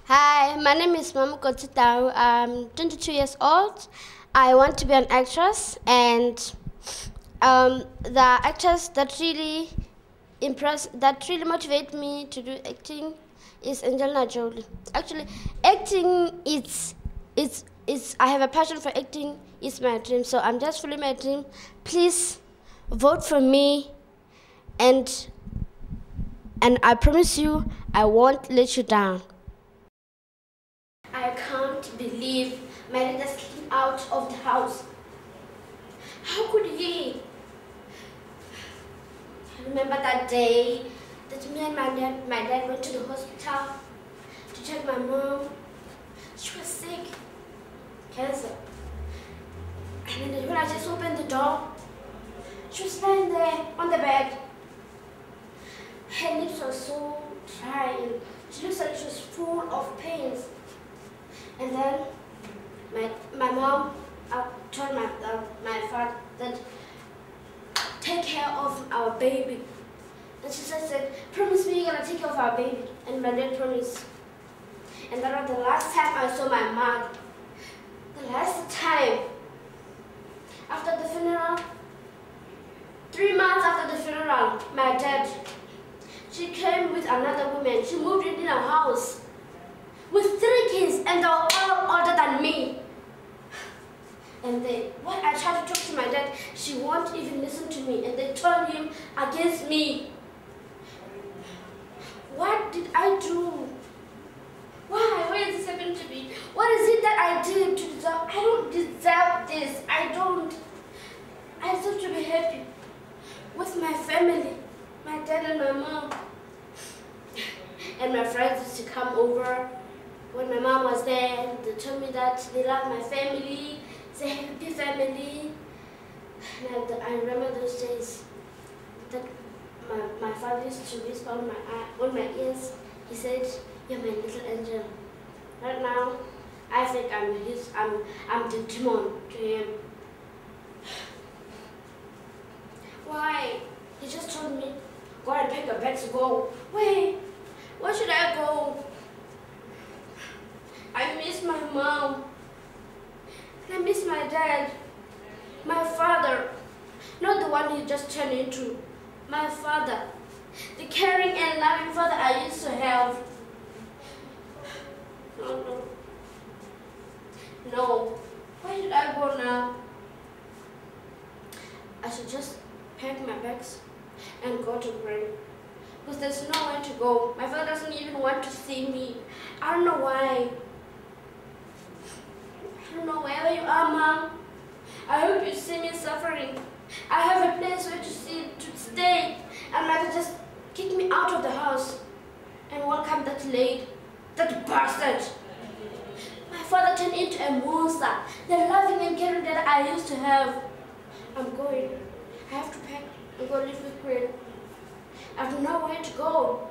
Hi, my name is Mmamokotsi Tau. I'm 22 years old. I want to be an actress, and the actress that really motivates me to do acting is Angelina Jolie. Actually, acting it's I have a passion for acting. It's my dream, so I'm just following my dream. Please vote for me, and I promise you I won't let you down. I can't believe my dad just kicked me out of the house. How could he? I remember that day that me and my dad went to the hospital to check my mom. She was sick, cancer. And then when I just opened the door, she was lying there on the bed. Her lips were so dry and she looked like she was full of pains. And then my mom told my father that take care of our baby. And she said, promise me you're gonna take care of our baby. And my dad promised. And that was the last time I saw my mom. The last time. After the funeral, 3 months after the funeral, my dad, she came with another woman. She moved in our house with 3 kids, and they were all older than me. And when I tried to talk to my dad, she won't even listen to me, and they turned him against me. What did I do? Why is this happening to me? What is it that I did to deserve? I don't deserve this. I don't. I deserve to be happy with my family, my dad and my mom. And my friends used to come over. When my mom was there, they told me that they love my family, say happy family. And I remember those days that my father used to whisper on my ears. He said, "You're my little angel." Right now, I think I'm the demon to him. Why? He just told me, go and pack your bags to go. Wait, where should I go? I miss my mom. I miss my dad. My father. Not the one he just turned into. My father. The caring and loving father I used to have. No. Where should I go now? I should just pack my bags and go to pray. Because there's nowhere to go. My father doesn't even want to see me. I don't know why. I don't know, wherever you are, Mom. I hope you see me suffering. I have a place where to stay. And Mother just kicked me out of the house and welcome that lady, that bastard. My father turned into a monster. The loving and caring that I used to have. I'm going. I have to pack and go live with Queen. I have nowhere to go.